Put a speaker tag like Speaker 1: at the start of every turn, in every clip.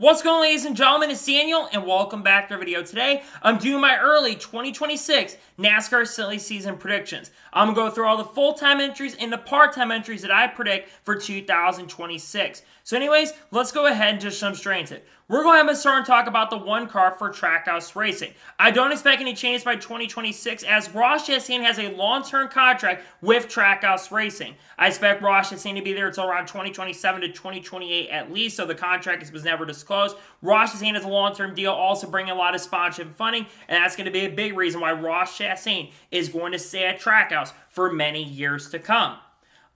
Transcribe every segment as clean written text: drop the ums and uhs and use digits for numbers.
Speaker 1: What's going on, ladies and gentlemen? It's Daniel, and welcome back to our video. Today, I'm doing my early 2026 NASCAR silly season predictions. I'm going to go through all the full-time entries and the part-time entries that I predict for 2026. So anyways, let's go ahead and just jump straight into it. We're going to have a start and talk about the one car for Trackhouse Racing. I don't expect any changes by 2026 as Ross Chastain has a long-term contract with Trackhouse Racing. I expect Ross Chastain to be there until around 2027 to 2028 at least, so the contract was never disclosed. Ross Chastain has a long-term deal, also bringing a lot of sponsorship and funding, and that's going to be a big reason why Ross Chastain is going to stay at Trackhouse for many years to come.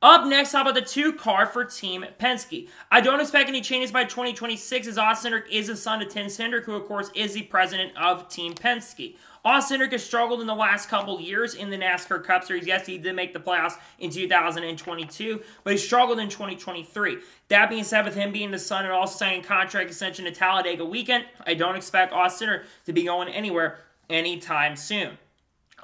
Speaker 1: Up next, how about the two car for Team Penske? I don't expect any changes by 2026 as Austin Cindric is the son of Tim Cindric, who of course is the president of Team Penske. Austin Cindric has struggled in the last couple years in the NASCAR Cup Series. Yes, he did make the playoffs in 2022, but he struggled in 2023. That being said, with him being the son and also signing contract extension to Talladega weekend, I don't expect Austin Cindric to be going anywhere anytime soon.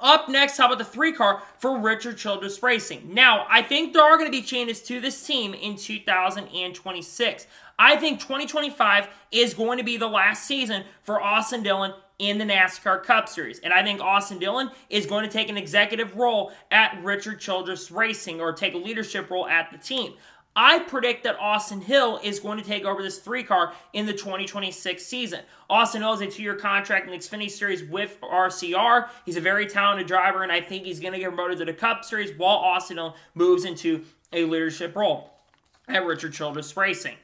Speaker 1: Up next, how about the three car for Richard Childress Racing? Now, I think there are going to be changes to this team in 2026. I think 2025 is going to be the last season for Austin Dillon in the NASCAR Cup Series. And I think Austin Dillon is going to take an executive role at Richard Childress Racing or take a leadership role at the team. I predict that Austin Hill is going to take over this three car in the 2026 season. Austin Hill has a 2-year contract in the Xfinity Series with RCR. He's a very talented driver, and I think he's going to get promoted to the Cup Series while Austin Hill moves into a leadership role at Richard Childress Racing.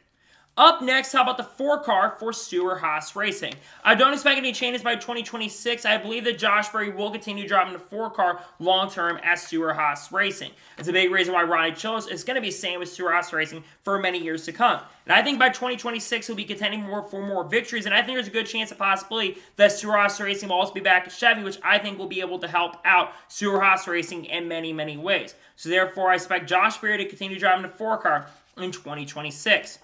Speaker 1: Up next, how about the 4 car for Stewart-Haas Racing? I don't expect any changes by 2026. I believe that Josh Berry will continue driving the 4 car long-term at Stewart-Haas Racing. It's a big reason why Ronnie Childress is going to be staying with Stewart-Haas Racing for many years to come. And I think by 2026, he'll be contending for more victories, and I think there's a good chance, a possibility, that Stewart-Haas Racing will also be back at Chevy, which I think will be able to help out Stewart-Haas Racing in many, many ways. So therefore, I expect Josh Berry to continue driving the 4 car in 2026.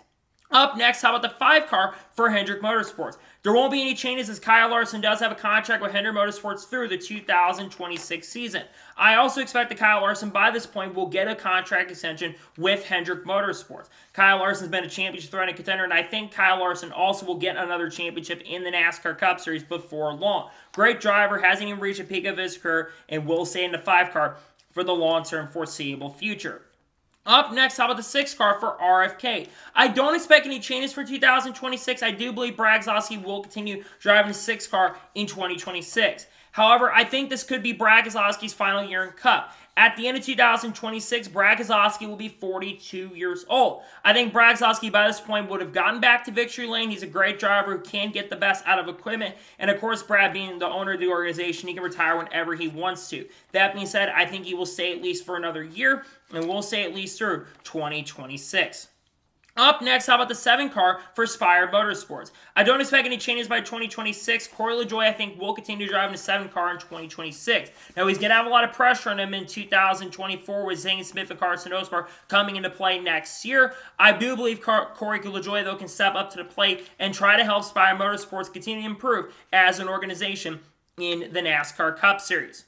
Speaker 1: Up next, how about the 5 car for Hendrick Motorsports? There won't be any changes as Kyle Larson does have a contract with Hendrick Motorsports through the 2026 season. I also expect that Kyle Larson by this point will get a contract extension with Hendrick Motorsports. Kyle Larson's been a championship threatening contender, and I think Kyle Larson also will get another championship in the NASCAR Cup Series before long. Great driver, hasn't even reached a peak of his career, and will stay in the 5 car for the long-term foreseeable future. Up next, how about the 6 car for RFK? I don't expect any changes for 2026. I do believe Brad Keselowski will continue driving the 6 car in 2026. However, I think this could be Brad Keselowski's final year in Cup. At the end of 2026, Brad Keselowski will be 42 years old. I think Brad Keselowski by this point would have gotten back to victory lane. He's a great driver who can get the best out of equipment. And of course, Brad being the owner of the organization, he can retire whenever he wants to. That being said, I think he will stay at least for another year, and will stay at least through 2026. Up next, how about the 7 car for Spire Motorsports? I don't expect any changes by 2026. Corey LaJoie, I think, will continue driving the 7 car in 2026. Now, he's going to have a lot of pressure on him in 2024 with Zane Smith and Carson Osbar coming into play next year. I do believe Corey LaJoie, though, can step up to the plate and try to help Spire Motorsports continue to improve as an organization in the NASCAR Cup Series.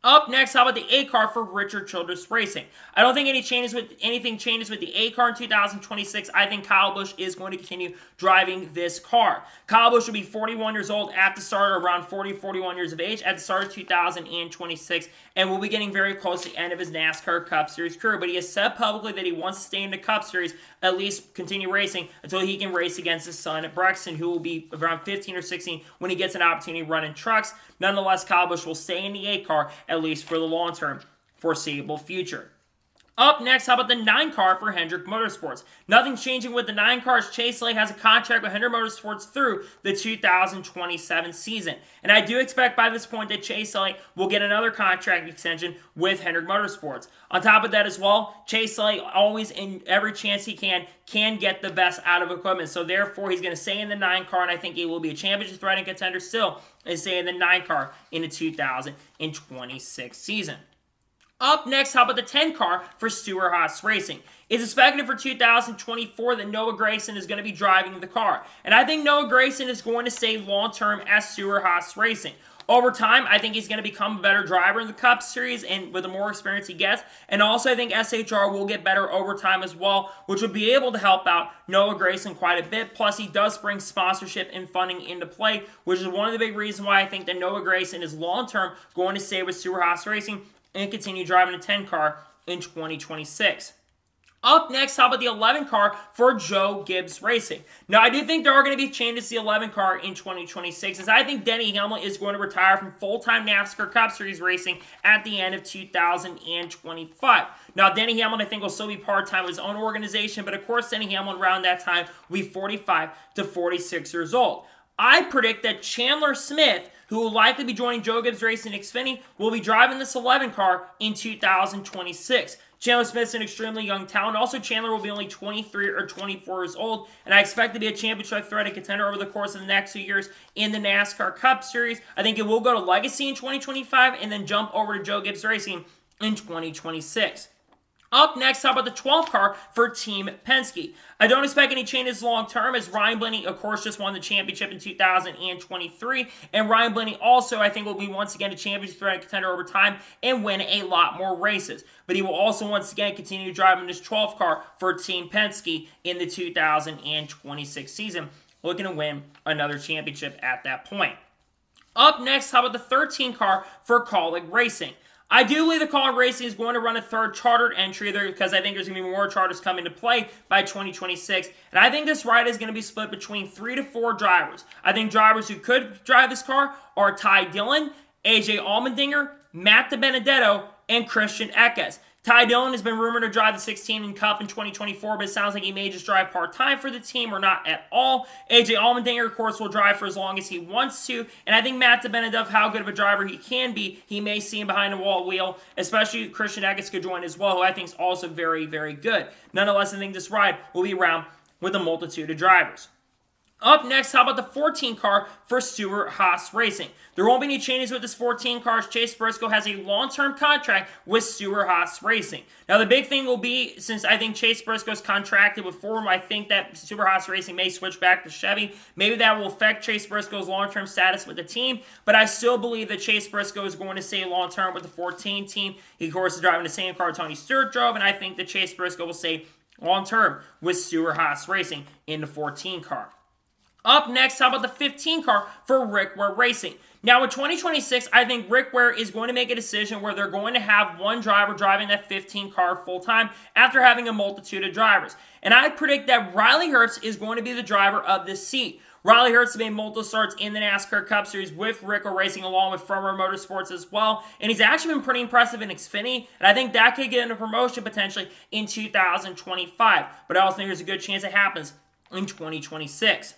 Speaker 1: Up next, how about the 8 car for Richard Childress Racing? I don't think anything changes with the 8 car in 2026. I think Kyle Busch is going to continue driving this car. Kyle Busch will be 41 years old at the start, or around 41 years of age at the start of 2026, and will be getting very close to the end of his NASCAR Cup Series career. But he has said publicly that he wants to stay in the Cup Series, at least continue racing, until he can race against his son, Brexton, who will be around 15 or 16 when he gets an opportunity running trucks. Nonetheless, Kyle Busch will stay in the 8 car, at least for the long-term foreseeable future. Up next, how about the 9 car for Hendrick Motorsports? Nothing's changing with the 9 cars. Chase Elliott has a contract with Hendrick Motorsports through the 2027 season. And I do expect by this point that Chase Elliott will get another contract extension with Hendrick Motorsports. On top of that as well, Chase Elliott always, in every chance he can get the best out of equipment. So therefore, he's going to stay in the 9 car, and I think he will be a championship threatening contender still, and stay in the 9 car in the 2026 season. Up next, how about the 10 car for Stewart-Haas Racing? It's expected for 2024 that Noah Gragson is going to be driving the car. And I think Noah Gragson is going to stay long-term at Stewart-Haas Racing. Over time, I think he's going to become a better driver in the Cup Series and with the more experience he gets. And also, I think SHR will get better over time as well, which would be able to help out Noah Gragson quite a bit. Plus, he does bring sponsorship and funding into play, which is one of the big reasons why I think that Noah Gragson is long-term going to stay with Stewart Haas Racing and continue driving a 10 car in 2026. Up next, how about the 11 car for Joe Gibbs Racing? Now, I do think there are going to be changes to the 11 car in 2026, as I think Denny Hamlin is going to retire from full-time NASCAR Cup Series racing at the end of 2025. Now, Denny Hamlin, I think, will still be part-time with his own organization, but of course, Denny Hamlin around that time will be 45 to 46 years old. I predict that Chandler Smith, who will likely be joining Joe Gibbs Racing in Xfinity, will be driving this 11 car in 2026. Chandler Smith's an extremely young talent. Also, Chandler will be only 23 or 24 years old, and I expect to be a championship threat and contender over the course of the next 2 years in the NASCAR Cup Series. I think it will go to Legacy in 2025 and then jump over to Joe Gibbs Racing in 2026. Up next, how about the 12th car for Team Penske? I don't expect any changes long-term, as Ryan Blaney, of course, just won the championship in 2023, and Ryan Blaney also, I think, will be once again a championship threat and contender over time and win a lot more races. But he will also once again continue driving this 12th car for Team Penske in the 2026 season, looking to win another championship at that point. Up next, how about the 13 car for Kaulig Racing? I do believe the Kaulig Racing is going to run a third chartered entry there because I think there's going to be more charters coming into play by 2026. And I think this ride is going to be split between 3 to 4 drivers. I think drivers who could drive this car are Ty Dillon, AJ Allmendinger, Matt DiBenedetto, and Christian Eckes. Ty Dillon has been rumored to drive the 16 in Cup in 2024, but it sounds like he may just drive part-time for the team or not at all. AJ Allmendinger, of course, will drive for as long as he wants to, and I think Matt DiBenedetto, how good of a driver he can be, he may see him behind the wall wheel, especially Christian Eckes could join as well, who I think is also very, very good. Nonetheless, I think this ride will be around with a multitude of drivers. Up next, how about the 14 car for Stewart Haas Racing? There won't be any changes with this 14 car, as Chase Briscoe has a long-term contract with Stewart Haas Racing. Now, the big thing will be, since I think Chase Briscoe's contracted with Ford, I think that Stewart Haas Racing may switch back to Chevy. Maybe that will affect Chase Briscoe's long-term status with the team, but I still believe that Chase Briscoe is going to stay long-term with the 14 team. He, of course, is driving the same car Tony Stewart drove, and I think that Chase Briscoe will stay long-term with Stewart Haas Racing in the 14 car. Up next, how about the 15 car for Rick Ware Racing? Now, in 2026, I think Rick Ware is going to make a decision where they're going to have one driver driving that 15 car full-time after having a multitude of drivers. And I predict that Riley Herbst is going to be the driver of this seat. Riley Herbst has made multiple starts in the NASCAR Cup Series with Rick Ware Racing along with Firmer Motorsports as well. And he's actually been pretty impressive in Xfinity. And I think that could get him a promotion potentially in 2025. But I also think there's a good chance it happens in 2026.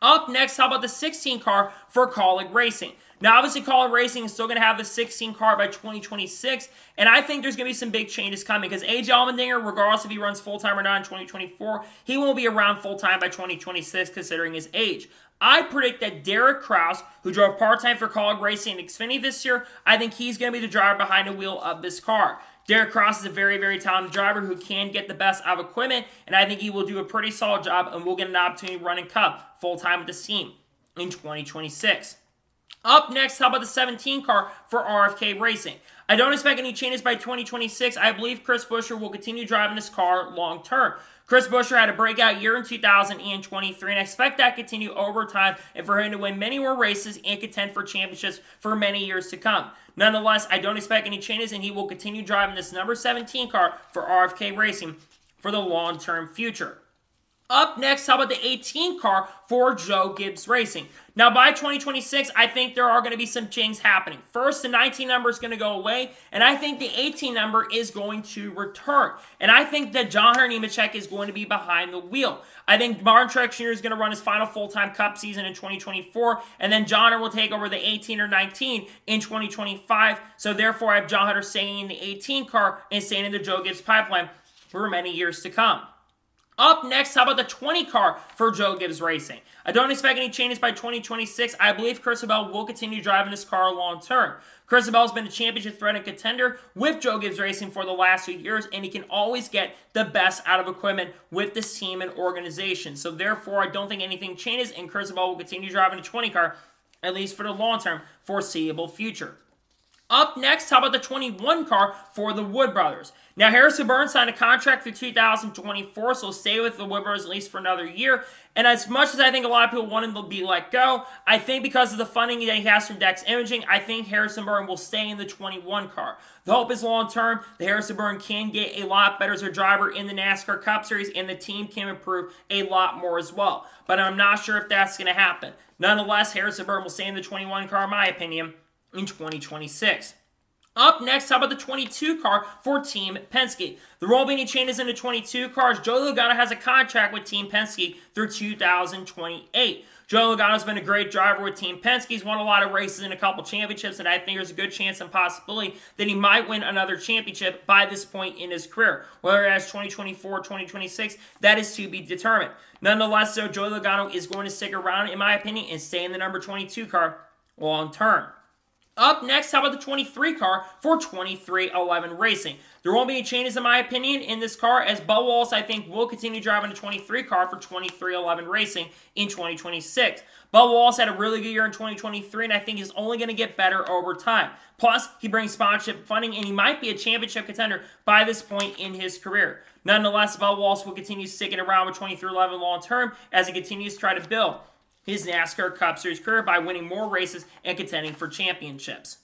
Speaker 1: Up next, how about the 16 car for Kaulig Racing? Now, obviously, Kaulig Racing is still going to have the 16 car by 2026, and I think there's going to be some big changes coming because AJ Allmendinger, regardless if he runs full-time or not in 2024, he won't be around full-time by 2026 considering his age. I predict that Derek Kraus, who drove part-time for Kaulig Racing in Xfinity this year, I think he's going to be the driver behind the wheel of this car. Derek Kraus is a very, very talented driver who can get the best out of equipment, and I think he will do a pretty solid job and will get an opportunity to run in Cup full-time with this team in 2026. Up next, how about the 17 car for RFK Racing? I don't expect any changes by 2026. I believe Chris Buescher will continue driving this car long-term. Chris Buescher had a breakout year in 2023, and I expect that to continue over time and for him to win many more races and contend for championships for many years to come. Nonetheless, I don't expect any changes, and he will continue driving this number 17 car for RFK Racing for the long-term future. Up next, how about the 18 car for Joe Gibbs Racing? Now, by 2026, I think there are going to be some changes happening. First, the 19 number is going to go away, and I think the 18 number is going to return. And I think that John Hunter Nemechek is going to be behind the wheel. I think Martin Truex Jr. is going to run his final full-time Cup season in 2024, and then John Hunter will take over the 18 or 19 in 2025. So therefore, I have John Hunter staying in the 18 car and staying in the Joe Gibbs pipeline for many years to come. Up next, how about the 20 car for Joe Gibbs Racing? I don't expect any changes by 2026. I believe Chris Bell will continue driving this car long term. Chris Bell has been a championship threat and contender with Joe Gibbs Racing for the last few years, and he can always get the best out of equipment with this team and organization. So therefore, I don't think anything changes, and Chris Bell will continue driving a 20 car at least for the long-term foreseeable future. Up next, how about the 21 car for the Wood Brothers? Now, Harrison Burns signed a contract through 2024, so he'll stay with the Wood Brothers at least for another year. And as much as I think a lot of people want him to be let go, I think because of the funding that he has from Dex Imaging, I think Harrison Burns will stay in the 21 car. The hope is long-term that Harrison Burns can get a lot better as a driver in the NASCAR Cup Series, and the team can improve a lot more as well. But I'm not sure if that's going to happen. Nonetheless, Harrison Burns will stay in the 21 car, in my opinion, in 2026. Up next, how about the 22 car for Team Penske? There won't be any changes in the 22 cars. Joey Logano has a contract with Team Penske through 2028. Joey Logano's been a great driver with Team Penske. He's won a lot of races and a couple championships, and I think there's a good chance and possibility that he might win another championship by this point in his career. Whether that's 2024 or 2026, that is to be determined. Nonetheless, though, Joey Logano is going to stick around, in my opinion, and stay in the number 22 car long term. Up next, how about the 23 car for 23XI Racing? There won't be any changes, in my opinion, in this car, as Bubba Wallace, I think, will continue driving the 23 car for 23XI Racing in 2026. Bubba Wallace had a really good year in 2023, and I think he's only going to get better over time. Plus, he brings sponsorship funding, and he might be a championship contender by this point in his career. Nonetheless, Bubba Wallace will continue sticking around with 23XI long term as he continues to try to build his NASCAR Cup Series career by winning more races and contending for championships.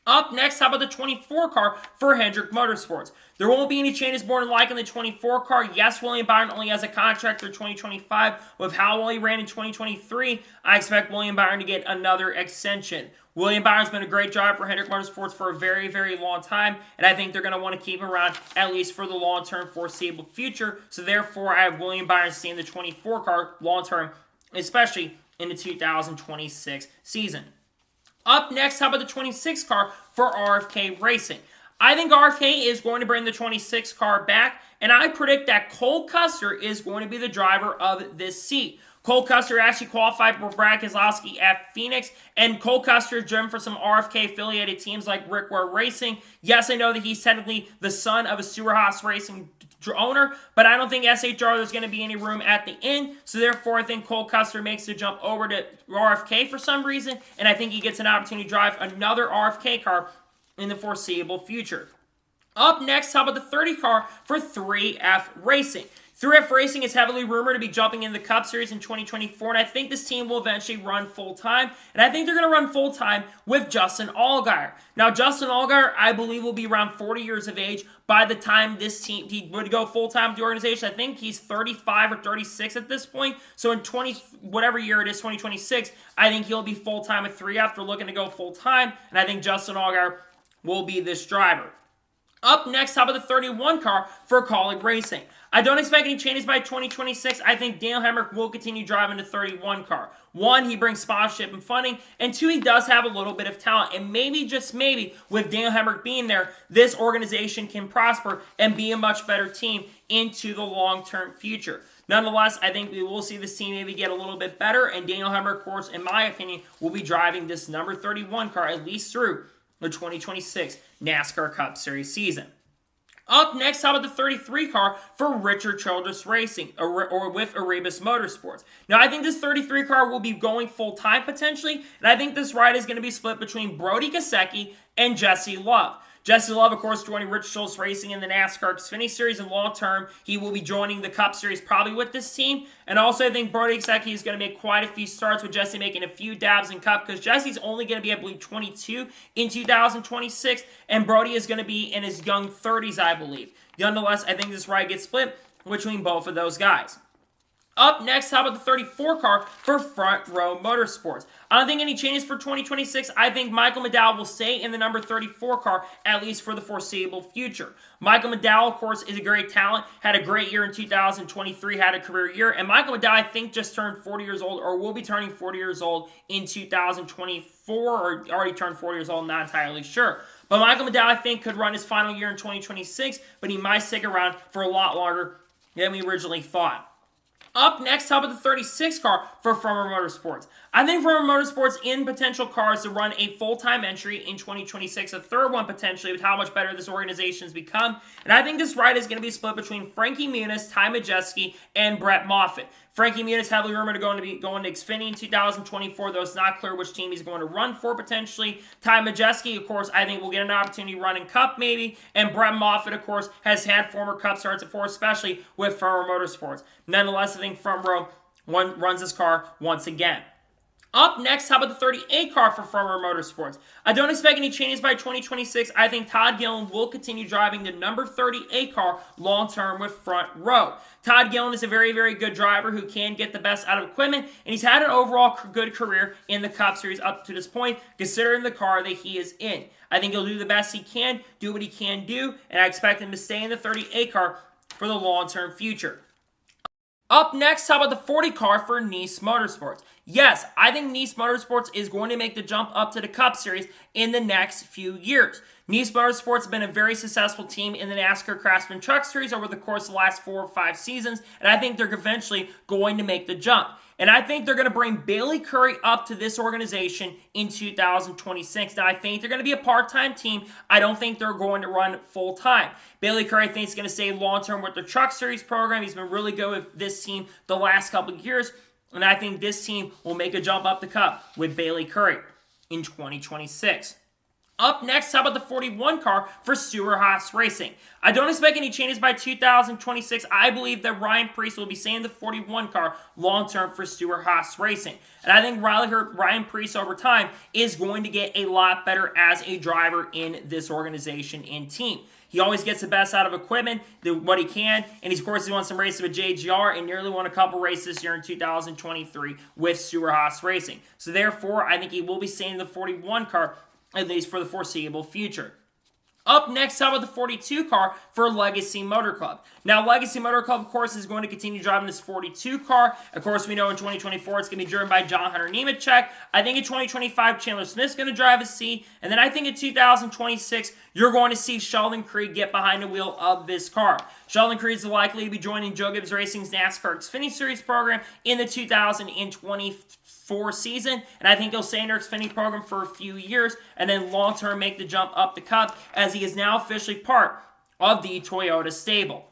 Speaker 1: Up next, how about the 24 car for Hendrick Motorsports? There won't be any changes more than likely in the 24 car. Yes, William Byron only has a contract through 2025. With how well he ran in 2023, I expect William Byron to get another extension. William Byron's been a great driver for Hendrick Motorsports for a very, very long time, and I think they're going to want to keep him around at least for the long-term foreseeable future. So therefore, I have William Byron staying in the 24 car long-term, especially in the 2026 season. Up next, how about the 26 car for RFK Racing? I think RFK is going to bring the 26 car back, and I predict that Cole Custer is going to be the driver of this seat. Cole Custer actually qualified for Brad Keselowski at Phoenix, and Cole Custer is driven for some RFK-affiliated teams like Rick Ware Racing. Yes, I know that he's technically the son of a Stewart Haas Racing owner, but I don't think SHR there's going to be any room at the end, so therefore I think Cole Custer makes the jump over to RFK for some reason, and I think he gets an opportunity to drive another RFK car in the foreseeable future. Up next, how about the 30 car for 3F Racing? 3F Racing is heavily rumored to be jumping in the Cup Series in 2024, and I think this team will eventually run full-time, and I think they're going to run full-time with Justin Allgaier. Now, Justin Allgaier, I believe, will be around 40 years of age by the time this team, he would go full-time with the organization. I think he's 35 or 36 at this point, so in whatever year it is, 2026, I think he'll be full-time with 3F. They're looking to go full-time, and I think Justin Allgaier will be this driver. Up next, how about the 31 car for Kaulig Racing? I don't expect any changes by 2026. I think Daniel Hemrick will continue driving the 31 car. One, he brings sponsorship and funding, and two, he does have a little bit of talent. And maybe, just maybe, with Daniel Hemrick being there, this organization can prosper and be a much better team into the long-term future. Nonetheless, I think we will see this team maybe get a little bit better, and Daniel Hemrick, of course, in my opinion, will be driving this number 31 car at least through the 2026 NASCAR Cup Series season. Up next, how about the 33 car for Richard Childress Racing, or with Erebus Motorsports? Now, I think this 33 car will be going full-time potentially, and I think this ride is going to be split between Brody Kosecki and Jesse Love. Jesse Love, of course, joining Rich Schultz Racing in the NASCAR Xfinity Series, and long-term, he will be joining the Cup Series probably with this team. And also, I think Brody Kosecki is going to make quite a few starts, with Jesse making a few dabs in Cup, because Jesse's only going to be, I believe, 22 in 2026, and Brody is going to be in his young 30s, I believe. Nonetheless, I think this ride gets split between both of those guys. Up next, how about the 34 car for Front Row Motorsports? I don't think any changes for 2026. I think Michael McDowell will stay in the number 34 car, at least for the foreseeable future. Michael McDowell, of course, is a great talent, had a great year in 2023, had a career year, and Michael McDowell, I think, just turned 40 years old, or will be turning 40 years old in 2024, or already turned 40 years old, not entirely sure. But Michael McDowell, I think, could run his final year in 2026, but he might stick around for a lot longer than we originally thought. Up next, how about the 36 car for Frommer Motorsports? I think Frommer Motorsports in potential cars to run a full-time entry in 2026, a third one potentially, with how much better this organization has become. And I think this ride is going to be split between Frankie Muniz, Ty Majeski, and Brett Moffitt. Frankie Muniz is heavily rumored to be going to Xfinity in 2024, though it's not clear which team he's going to run for potentially. Ty Majeski, of course, I think will get an opportunity to run in Cup maybe. And Brett Moffitt, of course, has had former Cup starts before, especially with Front Row Motorsports. Nonetheless, I think Front Row runs this car once again. Up next, how about the 38 car for Front Row Motorsports? I don't expect any changes by 2026. I think Todd Gillen will continue driving the number 38 car long-term with Front Row. Todd Gillen is a very, very good driver who can get the best out of equipment, and he's had an overall good career in the Cup Series up to this point, considering the car that he is in. I think he'll do the best he can, do what he can do, and I expect him to stay in the 38 car for the long-term future. Up next, how about the 40 car for Nice Motorsports? Yes, I think Nice Motorsports is going to make the jump up to the Cup Series in the next few years. Nice Motorsports has been a very successful team in the NASCAR Craftsman Truck Series over the course of the last 4 or 5 seasons, and I think they're eventually going to make the jump. And I think they're going to bring Bailey Currey up to this organization in 2026. Now, I think they're going to be a part-time team. I don't think they're going to run full-time. Bailey Currey, I think, is going to stay long-term with the Truck Series program. He's been really good with this team the last couple of years. And I think this team will make a jump up the Cup with Bailey Currey in 2026. Up next, how about the 41 car for Stewart-Haas Racing? I don't expect any changes by 2026. I believe that Ryan Preece will be staying in the 41 car long-term for Stewart-Haas Racing. And I think Ryan Preece over time is going to get a lot better as a driver in this organization and team. He always gets the best out of equipment, what he can, and of course he won some races with JGR and nearly won a couple races here in 2023 with Stewart-Haas Racing. So therefore, I think he will be staying in the 41 car at least for the foreseeable future. Up next, how about the 42 car for Legacy Motor Club? Now, Legacy Motor Club, of course, is going to continue driving this 42 car. Of course, we know in 2024 it's going to be driven by John Hunter Nemechek. I think in 2025, Chandler Smith's going to drive a C. And then I think in 2026, you're going to see Sheldon Creed get behind the wheel of this car. Sheldon Creed is likely to be joining Joe Gibbs Racing's NASCAR Xfinity Series program in the 2024 season, and I think he'll stay in their Xfinity program for a few years and then long-term make the jump up the Cup as he is now officially part of the Toyota stable.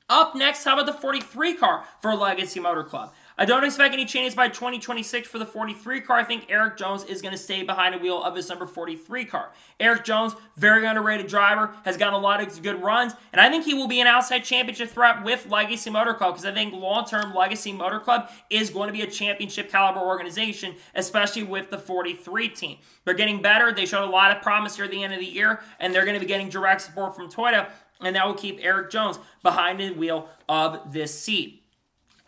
Speaker 1: Up next, how about the 43 car for Legacy Motor Club? I don't expect any changes by 2026 for the 43 car. I think Eric Jones is going to stay behind the wheel of his number 43 car. Eric Jones, very underrated driver, has gotten a lot of good runs, and I think he will be an outside championship threat with Legacy Motor Club because I think long-term Legacy Motor Club is going to be a championship caliber organization, especially with the 43 team. They're getting better. They showed a lot of promise here at the end of the year, and they're going to be getting direct support from Toyota, and that will keep Eric Jones behind the wheel of this seat.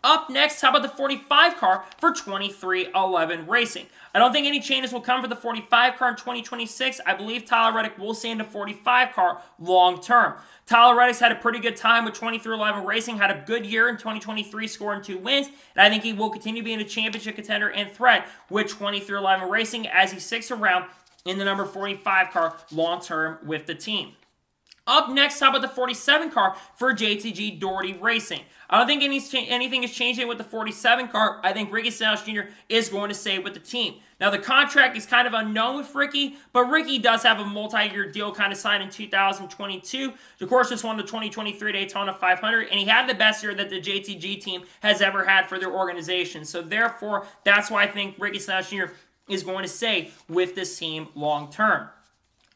Speaker 1: Up next, how about the 45 car for 2311 Racing? I don't think any changes will come for the 45 car in 2026. I believe Tyler Reddick will stay in the 45 car long term. Tyler Reddick's had a pretty good time with 2311 Racing, had a good year in 2023, scoring 2 wins, and I think he will continue being a championship contender and threat with 2311 Racing as he sticks around in the number 45 car long term with the team. Up next, how about the 47 car for JTG Doherty Racing? I don't think anything is changing with the 47 car. I think Ricky Stenhouse Jr. is going to stay with the team. Now, the contract is kind of unknown with Ricky, but Ricky does have a multi-year deal kind of signed in 2022. Of course, just won the 2023 Daytona 500, and he had the best year that the JTG team has ever had for their organization. So, therefore, that's why I think Ricky Stenhouse Jr. is going to stay with this team long term.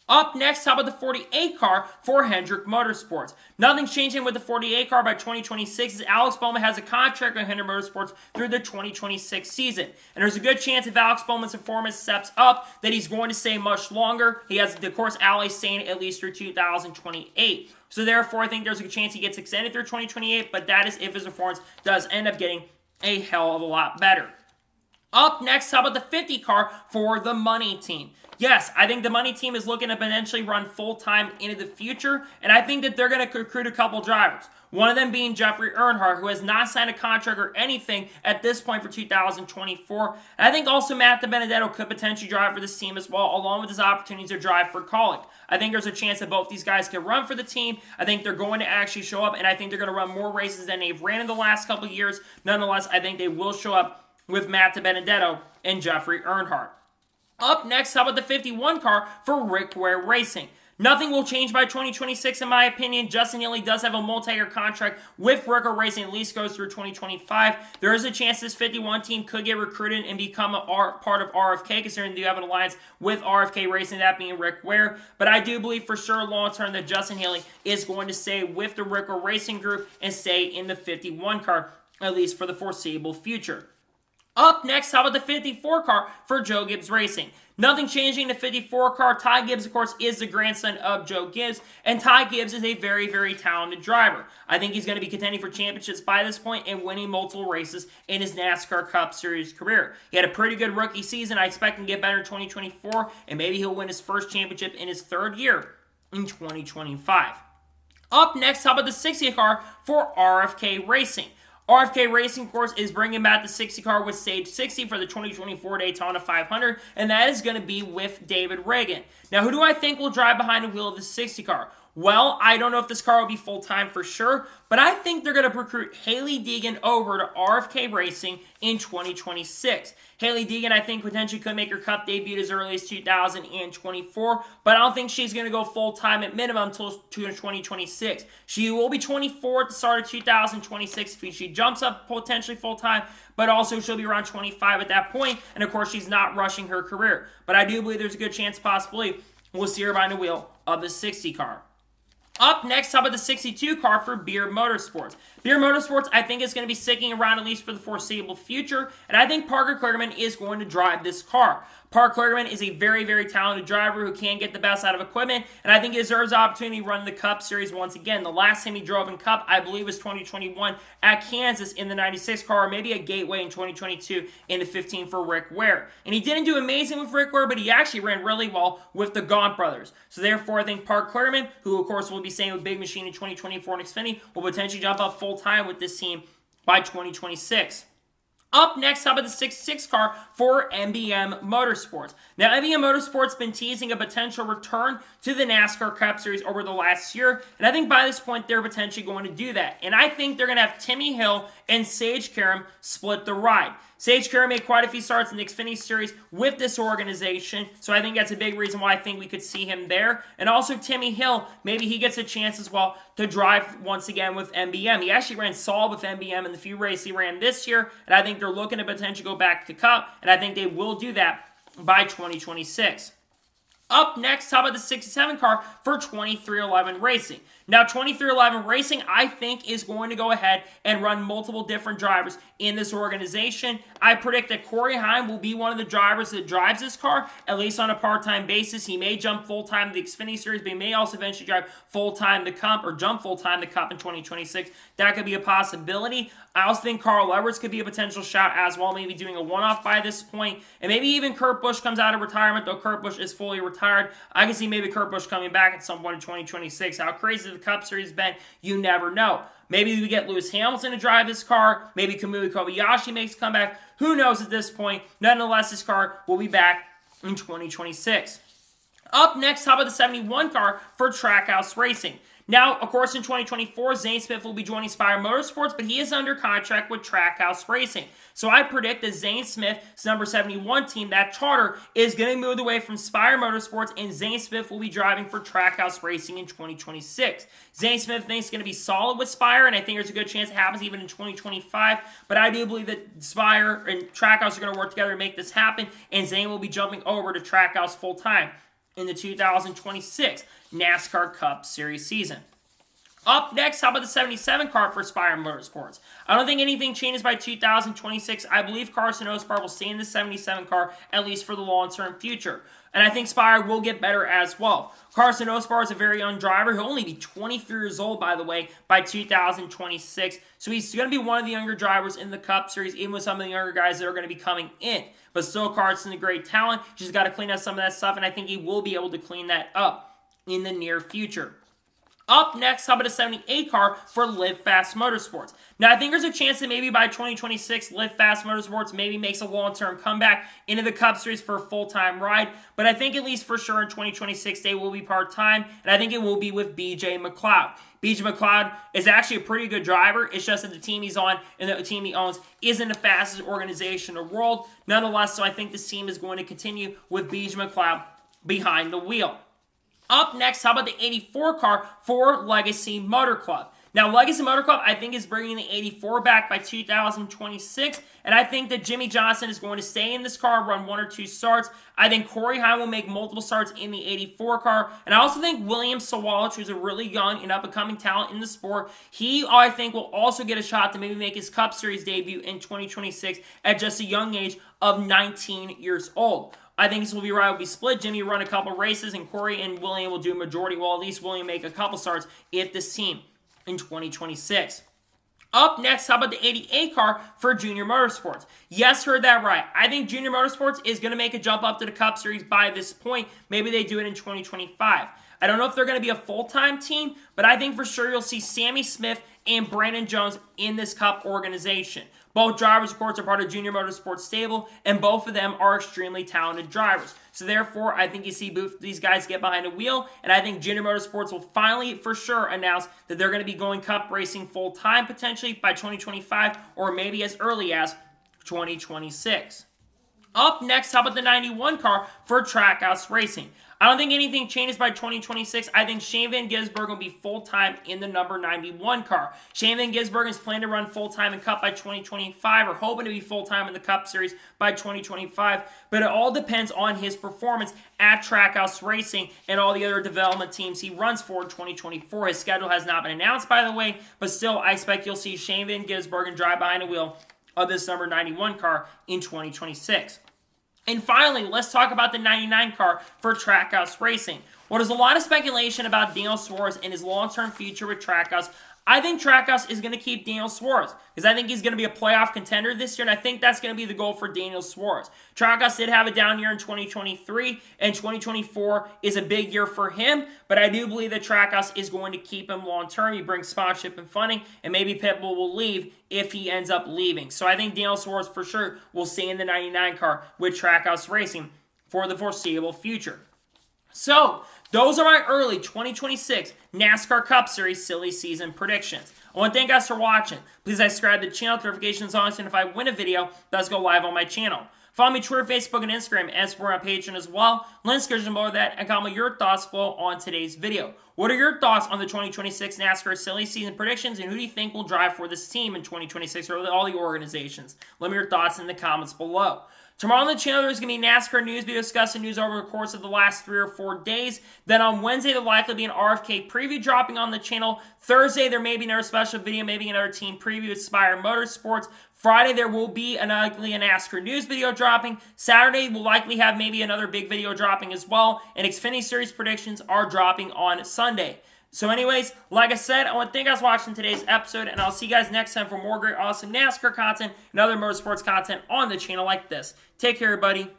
Speaker 1: Up next, how about the 48 car for Hendrick Motorsports? Nothing's changing with the 48 car by 2026 as Alex Bowman has a contract with Hendrick Motorsports through the 2026 season. And there's a good chance if Alex Bowman's performance steps up that he's going to stay much longer. He has, of course, Alex staying at least through 2028. So therefore, I think there's a good chance he gets extended through 2028, but that is if his performance does end up getting a hell of a lot better. Up next, how about the 50 car for the Money Team? Yes, I think the Money Team is looking to potentially run full-time into the future, and I think that they're going to recruit a couple drivers. One of them being Jeffrey Earnhardt, who has not signed a contract or anything at this point for 2024. And I think also Matt DiBenedetto could potentially drive for this team as well, along with his opportunities to drive for Kaulig. I think there's a chance that both these guys can run for the team. I think they're going to actually show up, and I think they're going to run more races than they've ran in the last couple of years. Nonetheless, I think they will show up with Matt DiBenedetto and Jeffrey Earnhardt. Up next, how about the 51 car for Rick Ware Racing? Nothing will change by 2026 in my opinion. Justin Haley does have a multi-year contract with Ricker Racing, at least goes through 2025. There is a chance this 51 team could get recruited and become part of RFK, considering they have an alliance with RFK Racing, that being Rick Ware. But I do believe for sure long term that Justin Haley is going to stay with the Ricker Racing Group and stay in the 51 car, at least for the foreseeable future. Up next, how about the 54 car for Joe Gibbs Racing? Nothing changing the 54 car. Ty Gibbs, of course, is the grandson of Joe Gibbs, and Ty Gibbs is a very, very talented driver. I think he's going to be contending for championships by this point and winning multiple races in his NASCAR Cup Series career. He had a pretty good rookie season. I expect him to get better in 2024, and maybe he'll win his first championship in his third year in 2025. Up next, how about the 60 car for RFK Racing? RFK Racing, of course, is bringing back the 60 car with Stage 60 for the 2024 Daytona 500, and that is going to be with David Reagan. Now, who do I think will drive behind the wheel of the 60 car? Well, I don't know if this car will be full-time for sure, but I think they're going to recruit Hailie Deegan over to RFK Racing in 2026. Hailie Deegan, I think, potentially could make her Cup debut as early as 2024, but I don't think she's going to go full-time at minimum until 2026. She will be 24 at the start of 2026 if she jumps up potentially full-time, but also she'll be around 25 at that point, and of course, she's not rushing her career. But I do believe there's a good chance, possibly, we'll see her behind the wheel of the 60 car. Up next, how about the 62 car for Beer Motorsports? Beer Motorsports, I think, is going to be sticking around at least for the foreseeable future, and I think Parker Kligerman is going to drive this car. Parker Kligerman is a very, very talented driver who can get the best out of equipment, and I think he deserves the opportunity to run the Cup Series once again. The last time he drove in Cup, I believe, was 2021 at Kansas in the 96 car, or maybe a Gateway in 2022 in the 15 for Rick Ware. And he didn't do amazing with Rick Ware, but he actually ran really well with the Gaunt brothers. So therefore, I think Parker Kligerman, who of course will be staying with Big Machine in 2024 in Xfinity, will potentially jump up full-time with this team by 2026. Up next, how about the 66 car for MBM Motorsports? Now, MBM Motorsports been teasing a potential return to the NASCAR Cup Series over the last year, and I think by this point, they're potentially going to do that. And I think they're going to have Timmy Hill and Sage Karam split the ride. Sage Karam made quite a few starts in the Xfinity Series with this organization, so I think that's a big reason why I think we could see him there. And also Timmy Hill, maybe he gets a chance as well to drive once again with MBM. He actually ran solid with MBM in the few races he ran this year, and I think they're looking to potentially go back to Cup, and I think they will do that by 2026. Up next, how about the 67 car for 2311 Racing? Now, 2311 Racing, I think, is going to go ahead and run multiple different drivers in this organization. I predict that Corey Heim will be one of the drivers that drives this car, at least on a part-time basis. He may jump full-time to the Xfinity Series, but he may also eventually drive full-time to Cup, or jump full-time to Cup in 2026. That could be a possibility. I also think Carl Edwards could be a potential shot as well, maybe doing a one-off by this point. And maybe even Kurt Busch comes out of retirement, though Kurt Busch is fully retired. I can see maybe Kurt Busch coming back at some point in 2026. How crazy the Cup Series has been, you never know. Maybe we get Lewis Hamilton to drive this car. Maybe Kamui Kobayashi makes a comeback. Who knows at this point? Nonetheless, this car will be back in 2026. Up next, how about the 71 car for Trackhouse Racing? Now, of course, in 2024, Zane Smith will be joining Spire Motorsports, but he is under contract with Trackhouse Racing. So I predict that Zane Smith's number 71 team, that charter, is going to move away from Spire Motorsports, and Zane Smith will be driving for Trackhouse Racing in 2026. Zane Smith thinks he's going to be solid with Spire, and I think there's a good chance it happens even in 2025. But I do believe that Spire and Trackhouse are going to work together to make this happen, and Zane will be jumping over to Trackhouse full-time in the 2026 NASCAR Cup Series season. Up next, how about the 77 car for Spire Motorsports? I don't think anything changes by 2026. I believe Carson Ospar will stay in the 77 car, at least for the long-term future. And I think Spire will get better as well. Carson Ospar is a very young driver. He'll only be 23 years old, by the way, by 2026. So he's going to be one of the younger drivers in the Cup Series, even with some of the younger guys that are going to be coming in. But still, Carson's a great talent. He's just got to clean up some of that stuff, and I think he will be able to clean that up in the near future. Up next, how about a 78 car for Live Fast Motorsports? Now, I think there's a chance that maybe by 2026, Live Fast Motorsports maybe makes a long-term comeback into the Cup Series for a full-time ride. But I think at least for sure in 2026, they will be part-time, and I think it will be with BJ McLeod. BJ McLeod is actually a pretty good driver. It's just that the team he's on and the team he owns isn't the fastest organization in the world. Nonetheless, so I think this team is going to continue with BJ McLeod behind the wheel. Up next, how about the 84 car for Legacy Motor Club? Now, Legacy Motor Club, I think, is bringing the 84 back by 2026, and I think that Jimmy Johnson is going to stay in this car, run 1 or 2 starts. I think Corey Heim will make multiple starts in the 84 car, and I also think William Sawalich, who's a really young and up-and-coming talent in the sport, he, I think, will also get a shot to maybe make his Cup Series debut in 2026 at just a young age of 19 years old. I think this will be right. Will be split. Jimmy will run a couple races, and Corey and William will do a majority. Well, at least William make a couple starts if this team in 2026. Up next, how about the 88 car for Junior Motorsports? Yes, heard that right. I think Junior Motorsports is going to make a jump up to the Cup Series by this point. Maybe they do it in 2025. I don't know if they're going to be a full-time team, but I think for sure you'll see Sammy Smith and Brandon Jones in this Cup organization. Both drivers, of course, are part of Junior Motorsports stable, and both of them are extremely talented drivers. So therefore, I think you see both these guys get behind a wheel, and I think Junior Motorsports will finally, for sure, announce that they're going to be going Cup racing full-time, potentially, by 2025, or maybe as early as 2026. Up next, how about the 91 car for Trackhouse Racing? I don't think anything changes by 2026. I think Shane Van Gisbergen will be full-time in the number 91 car. Shane Van Gisbergen is planning to run full-time in Cup by 2025, or hoping to be full-time in the Cup Series by 2025. But it all depends on his performance at Trackhouse Racing and all the other development teams he runs for in 2024. His schedule has not been announced, by the way, but still, I expect you'll see Shane Van Gisbergen drive behind the wheel of this number 91 car in 2026. And finally, let's talk about the 99 car for Trackhouse Racing. Well, there's a lot of speculation about Daniel Suarez and his long-term future with Trackhouse. I think Trackhouse is going to keep Daniel Suarez because I think he's going to be a playoff contender this year, and I think that's going to be the goal for Daniel Suarez. Trackhouse did have a down year in 2023, and 2024 is a big year for him, but I do believe that Trackhouse is going to keep him long-term. He brings sponsorship and funding, and maybe Pitbull will leave if he ends up leaving. So I think Daniel Suarez for sure will stay in the 99 car with Trackhouse Racing for the foreseeable future. So, those are my early 2026 NASCAR Cup Series silly season predictions. I want to thank you guys for watching. Please subscribe to the channel, notifications on, and if I win a video, let's go live on my channel. Follow me Twitter, Facebook, and Instagram, and support on Patreon as well. Links description below that, and comment your thoughts below on today's video. What are your thoughts on the 2026 NASCAR silly season predictions, and who do you think will drive for this team in 2026, or all the organizations? Let me know your thoughts in the comments below. Tomorrow on the channel, there's going to be NASCAR news. We'll be discussing news over the course of the last 3 or 4 days. Then on Wednesday, there'll likely be an RFK preview dropping on the channel. Thursday, there may be another special video, maybe another team preview, Aspire Motorsports. Friday, there will be likely a NASCAR news video dropping. Saturday, we'll likely have maybe another big video dropping as well. And Xfinity Series predictions are dropping on Sunday. So anyways, like I said, I want to thank you guys for watching today's episode, and I'll see you guys next time for more great, awesome NASCAR content and other motorsports content on the channel like this. Take care, everybody.